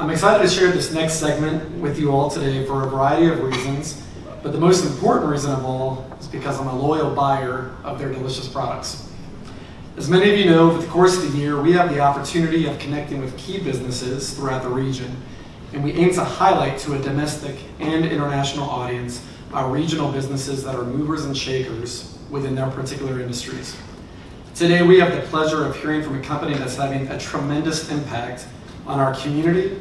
I'm excited to share this next segment with you all today for a variety of reasons, but the most important reason of all is because I'm a loyal buyer of their delicious products. As many of you know, over the course of the year, we have the opportunity of connecting with key businesses throughout the region, and we aim to highlight to a domestic and international audience our regional businesses that are movers and shakers within their particular industries. Today, we have the pleasure of hearing from a company that's having a tremendous impact on our community,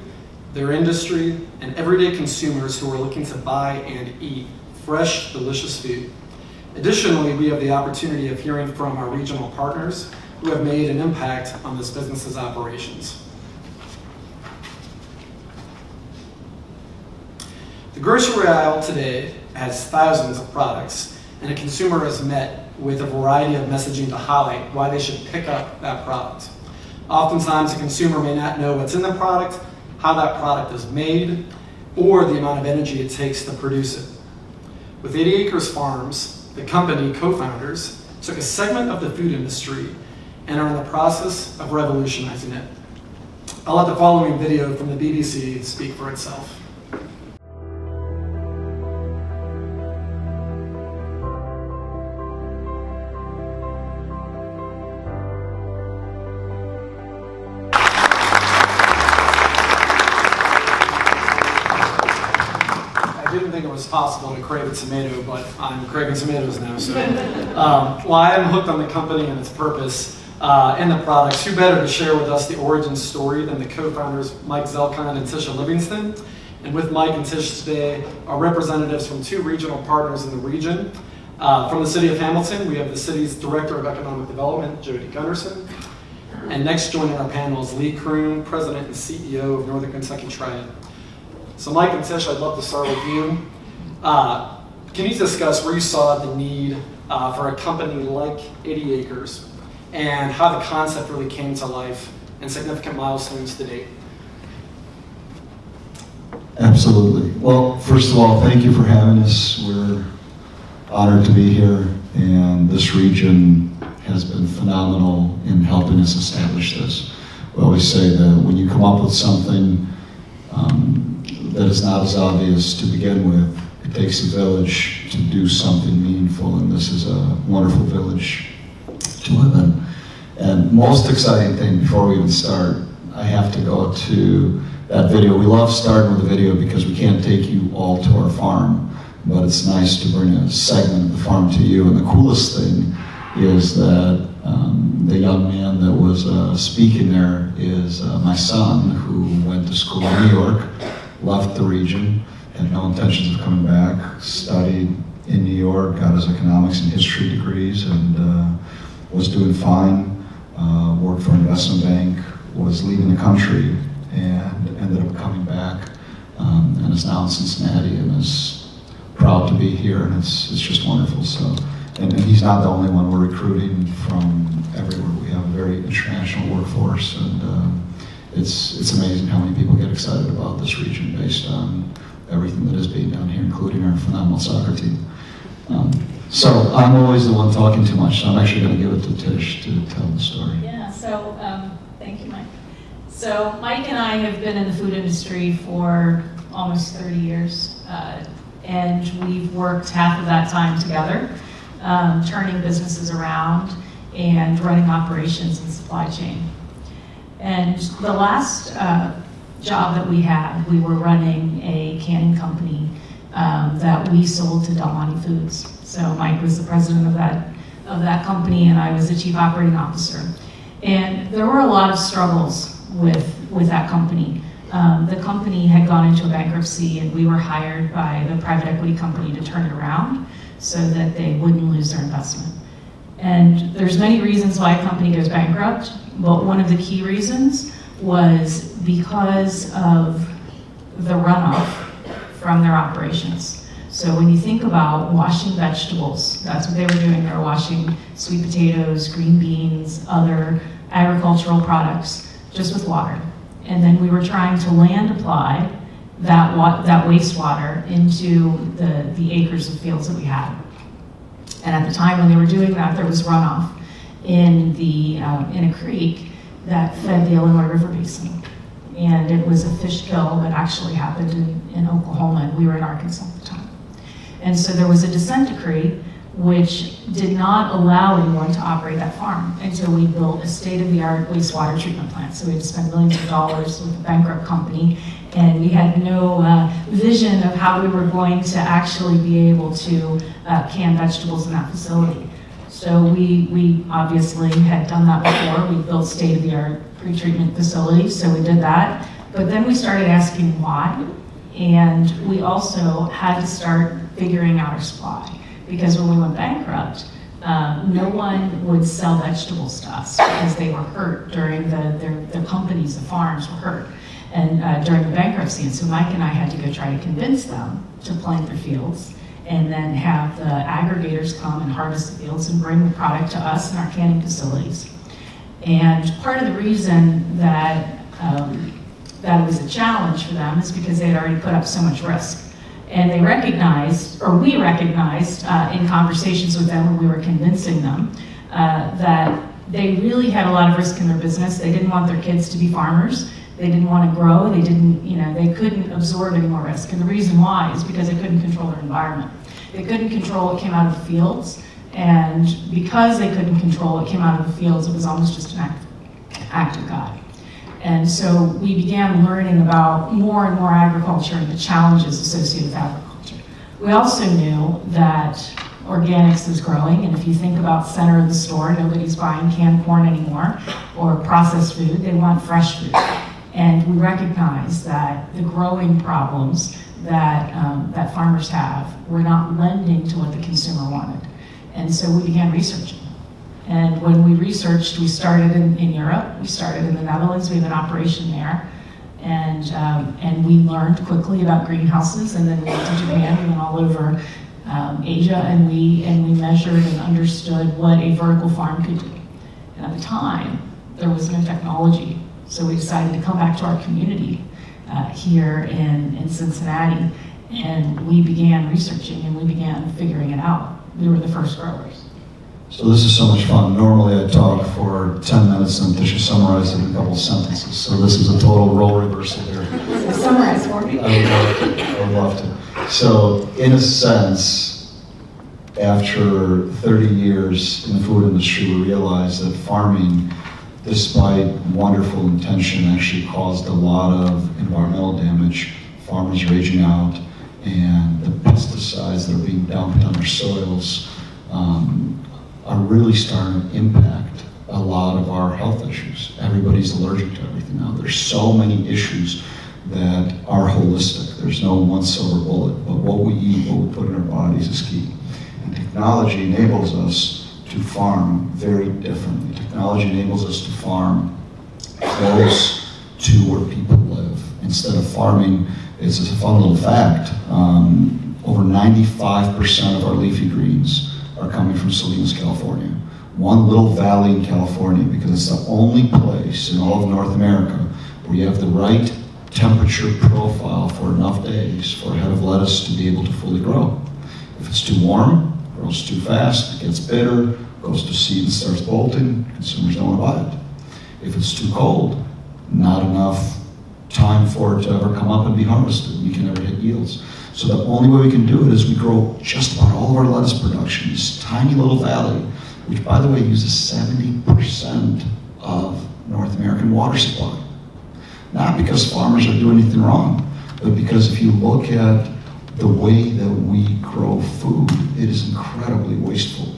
their industry, and everyday consumers who are looking to buy and eat fresh, delicious food. Additionally, we have the opportunity of hearing from our regional partners who have made an impact on this business's operations. The grocery aisle today has thousands of products, and a consumer is met with a variety of messaging to highlight why they should pick up that product. Oftentimes, a consumer may not know what's in the product, how that product is made, or the amount of energy it takes to produce it. With 80 Acres Farms, the company co-founders took a segment of the food industry and are in the process of revolutionizing it. I'll let the following video from the BBC speak for itself. Possible to crave a tomato, but I'm craving tomatoes now. So, while I am hooked on the company and its purpose and the products, who better to share with us the origin story than the co-founders Mike Zelkind and Tisha Livingston? And with Mike and Tish today are representatives from two regional partners in the region. From the city of Hamilton, we have the city's Director of Economic Development, Jody, Gunderson. And next joining our panel is Lee Crume, President and CEO of Northern Kentucky Triad. So Mike and Tish, I'd love to start with you. Can you discuss where you saw the need for a company like 80 Acres and how the concept really came to life and significant milestones to date? Absolutely. Well, first of all, thank you for having us. We're honored to be here, and this region has been phenomenal in helping us establish this. We always say that when you come up with something that is not as obvious to begin with, it takes a village to do something meaningful, and this is a wonderful village to live in. And most exciting thing, before we even start, I have to go to that video. We love starting with a video because we can't take you all to our farm, but it's nice to bring a segment of the farm to you. And the coolest thing is that the young man that was speaking there is my son, who went to school in New York, left the region, had no intentions of coming back, studied in New York, got his economics and history degrees, and was doing fine, worked for an investment bank, was leaving the country, and ended up coming back, and is now in Cincinnati, and is proud to be here, and it's just wonderful. So, and he's not the only one. We're recruiting from everywhere. We have a very international workforce, and it's amazing how many people get excited about this region based on everything that is being done here, including our phenomenal soccer team. So I'm always the one talking too much, so I'm actually going to give it to Tish to tell the story. Yeah, so thank you, Mike. So Mike and I have been in the food industry for almost 30 years, and we've worked half of that time together, turning businesses around and running operations and supply chain. And the last job that we had, we were running a canning company that we sold to Del Monte Foods. So Mike was the president of that company, and I was the chief operating officer. And there were a lot of struggles with that company. The company had gone into a bankruptcy, and we were hired by the private equity company to turn it around so that they wouldn't lose their investment. And there's many reasons why a company goes bankrupt, but one of the key reasons was because of the runoff from their operations. So when you think about washing vegetables, that's what they were doing. They were washing sweet potatoes, green beans, other agricultural products, just with water. And then we were trying to land apply that wastewater into the acres of fields that we had. And at the time when they were doing that, there was runoff in a creek that fed the Illinois River Basin. And it was a fish kill that actually happened in Oklahoma, and we were in Arkansas at the time. And so there was a dissent decree which did not allow anyone to operate that farm until we built a state-of-the-art wastewater treatment plant. So we had to spend millions of dollars with a bankrupt company, and we had no vision of how we were going to actually be able to can vegetables in that facility. So we obviously had done that before. We built state-of-the-art pre-treatment facilities, so we did that. But then we started asking why, and we also had to start figuring out our supply. Because when we went bankrupt, no one would sell vegetable stuffs because they were hurt during the companies, the farms were hurt, and during the bankruptcy. And so Mike and I had to go try to convince them to plant their fields, and then have the aggregators come and harvest the fields and bring the product to us in our canning facilities. And part of the reason that that was a challenge for them is because they had already put up so much risk. And they recognized, or we recognized in conversations with them when we were convincing them, that they really had a lot of risk in their business. They didn't want their kids to be farmers. They didn't want to grow. They didn't, they couldn't absorb any more risk. And the reason why is because they couldn't control their environment. They couldn't control what came out of the fields. And because they couldn't control what came out of the fields, it was almost just an act of God. And so we began learning about more and more agriculture and the challenges associated with agriculture. We also knew that organics is growing, and if you think about center of the store, nobody's buying canned corn anymore or processed food, they want fresh food. And we recognize that the growing problems that farmers have were not lending to what the consumer wanted. And so we began researching. And when we researched, we started in Europe, we started in the Netherlands, we have an operation there, and we learned quickly about greenhouses, and then we went to Japan, we went all over Asia, and we measured and understood what a vertical farm could do. And at the time, there was no technology, so we decided to come back to our community here in Cincinnati, and we began researching and we began figuring it out. We were the first growers. So this is so much fun. Normally I talk for 10 minutes and Tisha summarizes it in a couple of sentences. So this is a total role reversal here. So summarize for me. I would love to. So in a sense, after 30 years in the food industry, we realized that farming, despite wonderful intention, actually caused a lot of environmental damage. Farmers are aging out, and the pesticides that are being dumped on their soils are really starting to impact a lot of our health issues. Everybody's allergic to everything now. There's so many issues that are holistic. There's no one silver bullet, but what we eat, what we put in our bodies is key. And technology enables us to farm very differently. Technology enables us to farm close to where people live. Instead of farming, it's a fun little fact, over 95% of our leafy greens are coming from Salinas, California. One little valley in California, because it's the only place in all of North America where you have the right temperature profile for enough days for a head of lettuce to be able to fully grow. If it's too warm, it grows too fast, it gets bitter, goes to seed and starts bolting, consumers don't want to buy it. If it's too cold, not enough time for it to ever come up and be harvested, you can never hit yields. So the only way we can do it is we grow just about all of our lettuce production in this tiny little valley, which by the way uses 70% of North American water supply. Not because farmers are doing anything wrong, but because if you look at the way that we grow food, it is incredibly wasteful.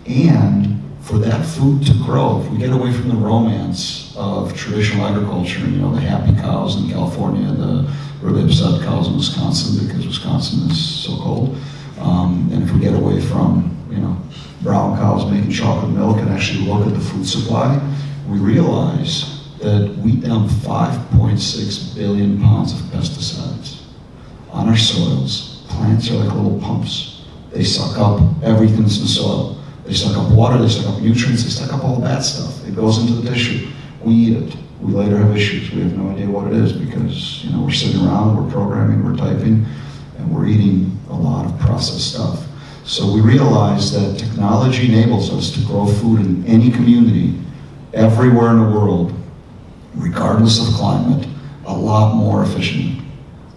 And for that food to grow, if we get away from the romance of traditional agriculture, the happy cows in California, the really upset cows in Wisconsin because Wisconsin is so cold, and if we get away from, brown cows making chocolate milk and actually look at the food supply, we realize that we dump 5.6 billion pounds of pesticides on our soils. Plants are like little pumps. They suck up everything that's in the soil. They suck up water, they suck up nutrients, they suck up all the bad stuff. It goes into the tissue. We eat it. We later have issues. We have no idea what it is because, we're sitting around, we're programming, we're typing, and we're eating a lot of processed stuff. So we realize that technology enables us to grow food in any community, everywhere in the world, regardless of climate, a lot more efficient.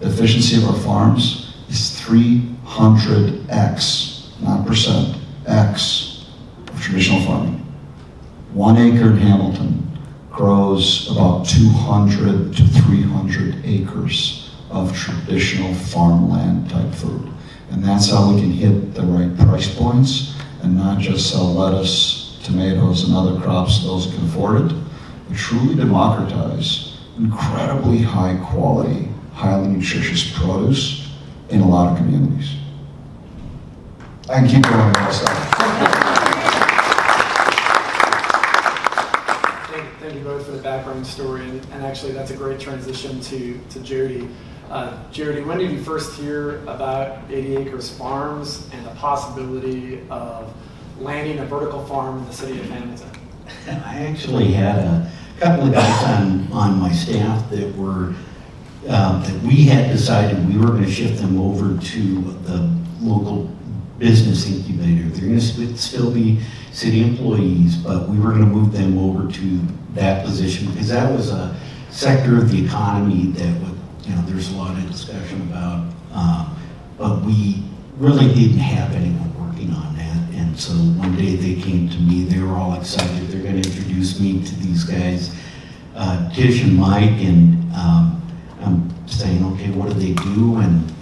The efficiency of our farms is 300x, not percent, x of traditional farming. 1 acre in Hamilton grows about 200 to 300 acres of traditional farmland type food. And that's how we can hit the right price points and not just sell lettuce, tomatoes, and other crops to those who can afford it, but truly democratize incredibly high quality, highly nutritious produce in a lot of communities. I can keep going with that stuff. Thank you both for the background story, and actually that's a great transition to Jody. Jody, when did you first hear about 80 Acres Farms and the possibility of landing a vertical farm in the city of Hamilton? I actually had a couple of guys on my staff that were that we had decided we were going to shift them over to the local business incubator. They're going to still be city employees, but we were going to move them over to that position because that was a sector of the economy that would, there's a lot of discussion about, but we really didn't have anyone working on that. And so one day they came to me, they were all excited. They're going to introduce me to these guys, Tisha and Mike, and I'm saying, okay, what do they do? And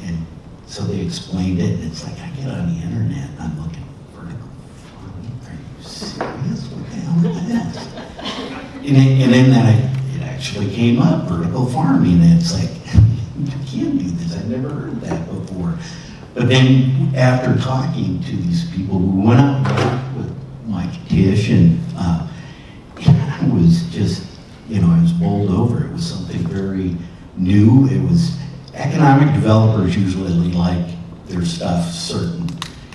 so they explained it, and it's like, I get on the internet, and I'm looking, vertical farming, are you serious? What the hell is this? And then it actually came up, vertical farming, and it's like, you can't do this, I've never heard that before. But then after talking to these people, we went out and worked with Mike and Tish, and I was just, I was bowled over. It was something very new. It was, economic developers usually like their stuff certain,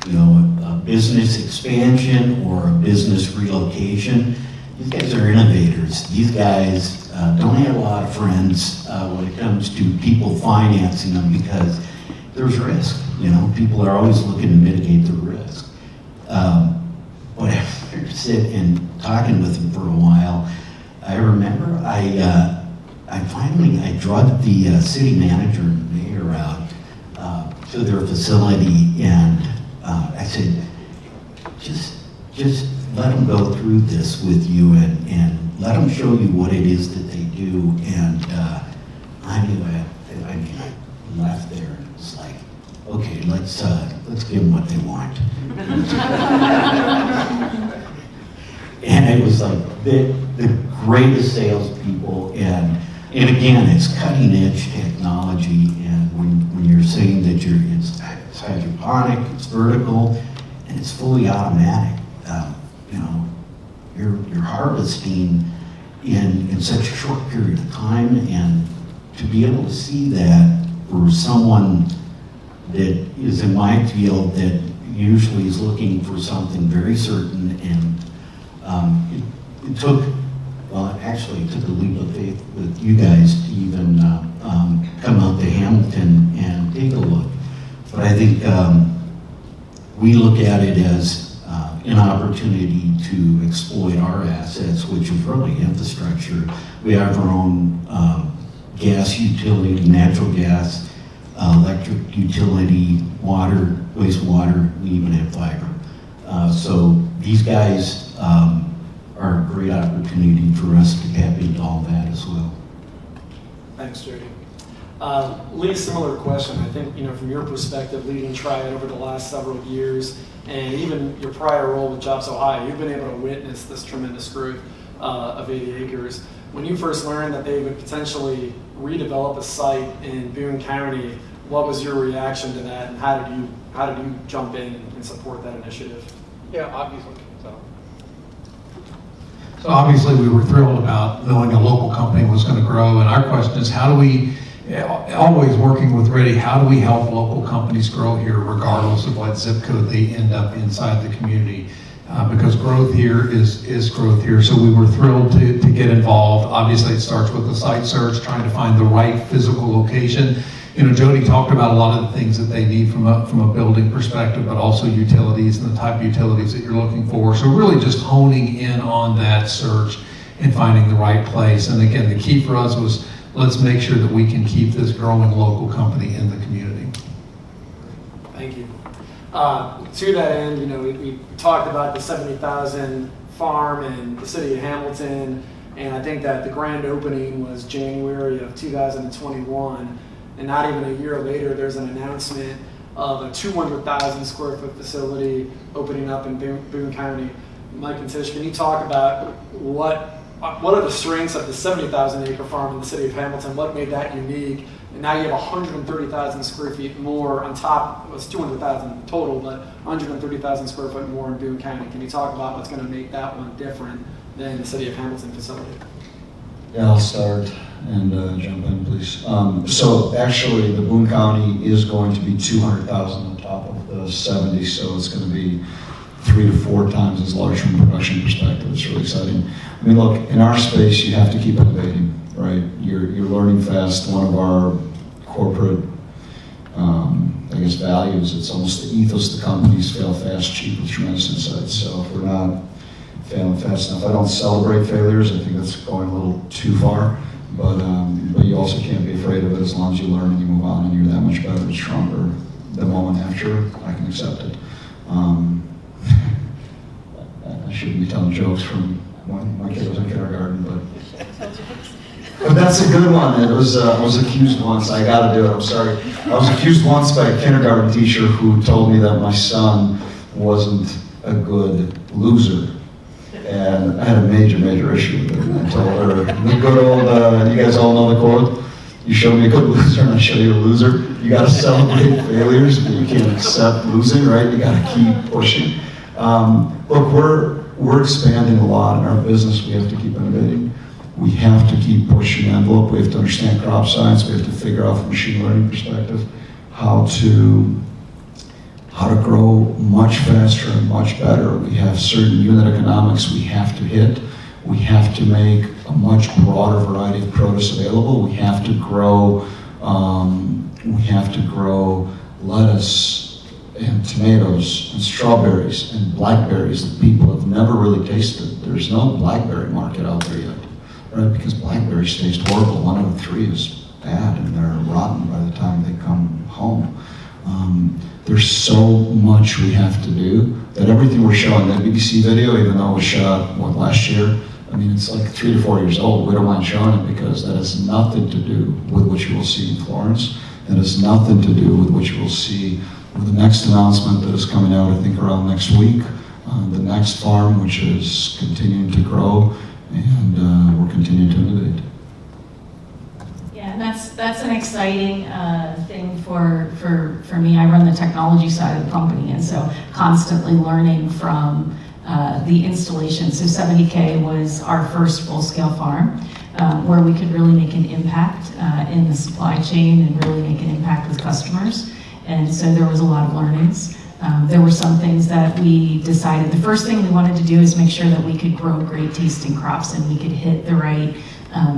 a business expansion or a business relocation. These guys are innovators. These guys don't have a lot of friends when it comes to people financing them because there's risk. People are always looking to mitigate the risk. But after sitting and talking with them for a while, I remember I drugged the city manager and mayor out to their facility, and I said, just let them go through this with you and let them show you what it is that they do. And I knew I left there and it was like, okay, let's give them what they want. And it was like the greatest salespeople, and again, it's cutting edge technology. And when you're saying that it's hydroponic, it's vertical, and it's fully automatic, you're harvesting in such a short period of time, and to be able to see that for someone that is in my field that usually is looking for something very certain, and it took a leap of faith with you guys to even come out to Hamilton and take a look. But I think we look at it as an opportunity to exploit our assets, which is really infrastructure. We have our own gas utility, natural gas, electric utility, water, wastewater, we even have fiber. So these guys are a great opportunity for us to tap into all that as well. Thanks, Jody. Lee, similar question. I think, from your perspective, leading Triad over the last several years, and even your prior role with Jobs Ohio, you've been able to witness this tremendous growth of 80 Acres. When you first learned that they would potentially redevelop a site in Boone County, what was your reaction to that, and how did you jump in and support that initiative? Yeah, obviously. So obviously we were thrilled about knowing a local company was going to grow, and our question is, how do we, always working with REDI, how do we help local companies grow here regardless of what zip code they end up inside the community? Because growth here is growth here. So we were thrilled to get involved. Obviously it starts with the site search, trying to find the right physical location. Jody talked about a lot of the things that they need from a building perspective, but also utilities and the type of utilities that you're looking for. So really just honing in on that search and finding the right place. And again, the key for us was let's make sure that we can keep this growing local company in the community. Thank you. To that end, we talked about the 70,000 farm in the city of Hamilton, and I think that the grand opening was January of 2021, and not even a year later, there's an announcement of a 200,000 square foot facility opening up in Boone County. Mike and Tish, can you talk about what are the strengths of the 70,000 acre farm in the city of Hamilton? What made that unique? And now you have 130,000 square feet more on top. It was 200,000 total, but 130,000 square foot more in Boone County. Can you talk about what's going to make that one different than the city of Hamilton facility? Yeah, I'll start and jump in, please. So actually, the Boone County is going to be 200,000 on top of the 70, so it's going to be 3 to 4 times as large from a production perspective. It's really exciting. I mean, look, in our space, you have to keep innovating, right? You're learning fast. One of our corporate, values, it's almost the ethos of the companies: fail fast, cheap, with tremendous insights. So if we're not failing fast enough, I don't celebrate failures. I think that's going a little too far. But you also can't be afraid of it as long as you learn and you move on and you're that much better and stronger the moment after. I can accept it. I shouldn't be telling jokes from when my kid was in kindergarten, but that's a good one. I was accused once. I got to do it. I'm sorry. I was accused once by a kindergarten teacher who told me that my son wasn't a good loser. And I had a major issue with it. And I told her, the good old, you guys all know the quote, you show me a good loser and I show you a loser. You got to celebrate failures, but you can't accept losing, right? You got to keep pushing. Look, we're expanding a lot in our business. We have to keep innovating. We have to keep pushing the envelope. We have to understand crop science. We have to figure out from a machine learning perspective how to grow much faster and much better. We have certain unit economics we have to hit. We have to make a much broader variety of produce available. We have to grow lettuce and tomatoes and strawberries and blackberries that people have never really tasted. There's no blackberry market out there yet, right? Because blackberries taste horrible. 1 out of 3 is bad and they're rotten by the time they come home. There's so much we have to do that everything we're showing, that BBC video, even though it was shot, last year, I mean, it's like 3 to 4 years old. We don't mind showing it because that has nothing to do with what you will see in Florence. That has nothing to do with what you will see with the next announcement that is coming out, I think, around next week. The next farm, which is continuing to grow, and we're continuing to innovate. Yeah, and that's an exciting thing for me. I run the technology side of the company, and so constantly learning from the installation. So 70K was our first full-scale farm where we could really make an impact in the supply chain and really make an impact with customers. And so there was a lot of learnings. There were some things that we decided. The first thing we wanted to do is make sure that we could grow great tasting crops and we could hit the right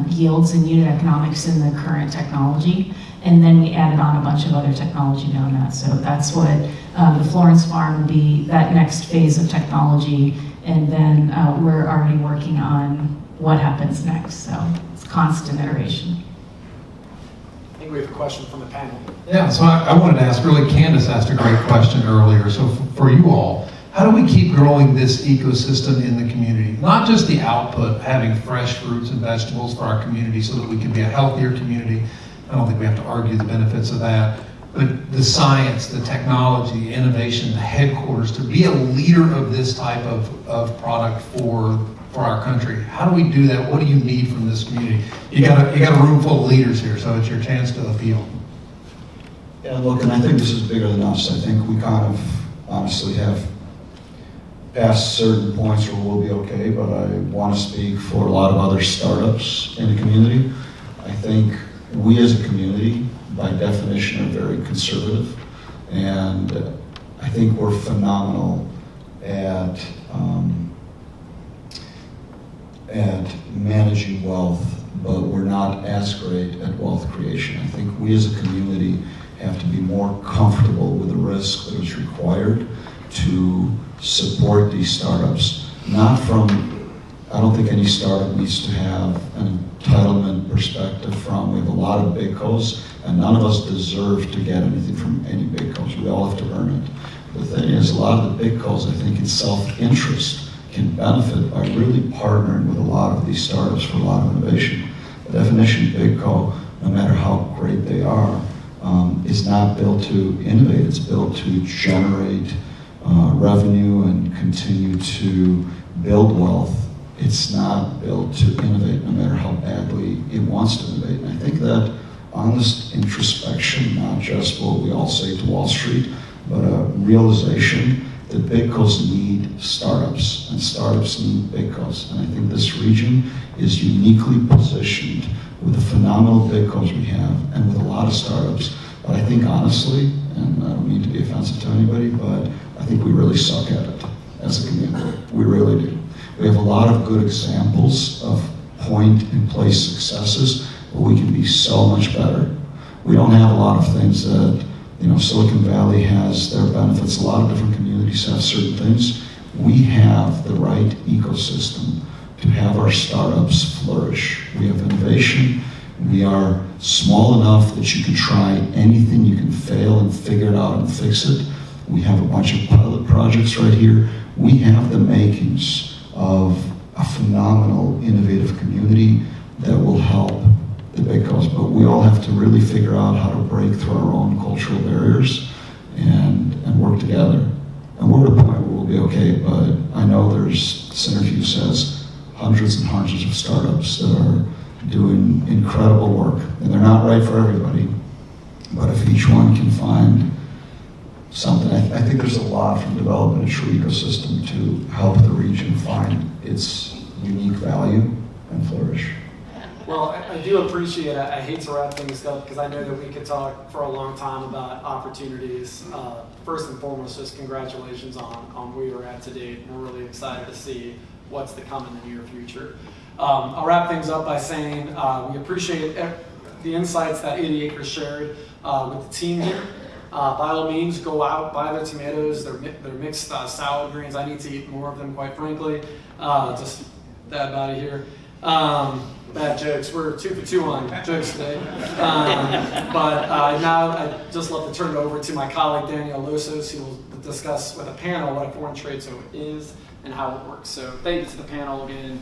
yields and unit economics in the current technology. And then we added on a bunch of other technology beyond that. So that's what the Florence farm would be, that next phase of technology. And then we're already working on what happens next. So it's constant iteration. I think we have a question from the panel. Yeah, so I wanted to ask, really, Candace asked a great question earlier. So for you all, how do we keep growing this ecosystem in the community? Not just the output, having fresh fruits and vegetables for our community so that we can be a healthier community. I don't think we have to argue the benefits of that. But the science, the technology, the innovation, the headquarters, to be a leader of this type of product for our country. How do we do that? What do you need from this community? You got a room full of leaders here, so it's your chance to appeal. Yeah, look, and I think this is bigger than us. I think we kind of honestly have past certain points where we'll be okay, but I want to speak for a lot of other startups in the community. I think we as a community, by definition, are very conservative, and I think we're phenomenal at managing wealth, but we're not as great at wealth creation. I think we as a community have to be more comfortable with the risk that is required to support these startups, not from I don't think any startup needs to have an entitlement perspective from. We have a lot of big co's, and none of us deserve to get anything from any big co's. We all have to earn it. The thing is, a lot of the big co's, I think, in self-interest can benefit by really partnering with a lot of these startups for a lot of innovation. The definition of big co, no matter how great they are, is not built to innovate. It's built to generate revenue and continue to build wealth. It's not built to innovate, no matter how badly it wants to innovate. And I think that honest introspection, not just what we all say to Wall Street, but a realization that big co's need startups, and startups need big co's. And I think this region is uniquely positioned with the phenomenal big co's we have, and with a lot of startups. But I think honestly, and I don't mean to be offensive to anybody, but I think we really suck at it as a community. We really do. We have a lot of good examples of point-in-place successes, but we can be so much better. We don't have a lot of things that, Silicon Valley has their benefits. A lot of different communities have certain things. We have the right ecosystem to have our startups flourish. We have innovation. We are small enough that you can try anything, you can fail and figure it out and fix it. We have a bunch of pilot projects right here. We have the makings of a phenomenal, innovative community that will help the big co's. But we all have to really figure out how to break through our own cultural barriers and work together. And we're at a point where we'll be okay, but I know this interview says hundreds and hundreds of startups that are doing incredible work. And they're not right for everybody, but if each one can find something, I think there's a lot from developing a true ecosystem to help the region find its unique value and flourish. Well, I do appreciate it. I hate to wrap things up because I know that we could talk for a long time about opportunities. First and foremost, just congratulations on where you're at today. We're really excited to see what's to come in the near future. I'll wrap things up by saying we appreciate the insights that 80 Acres shared with the team here. By all means, go out, buy their tomatoes, their mixed salad greens. I need to eat more of them, quite frankly. Just that out of here. Bad jokes. We're 2 for 2 on jokes today. But now I'd just love to turn it over to my colleague, Danielle Losos, who will discuss with a panel what a foreign trade zone is and how it works. So thank you to the panel again.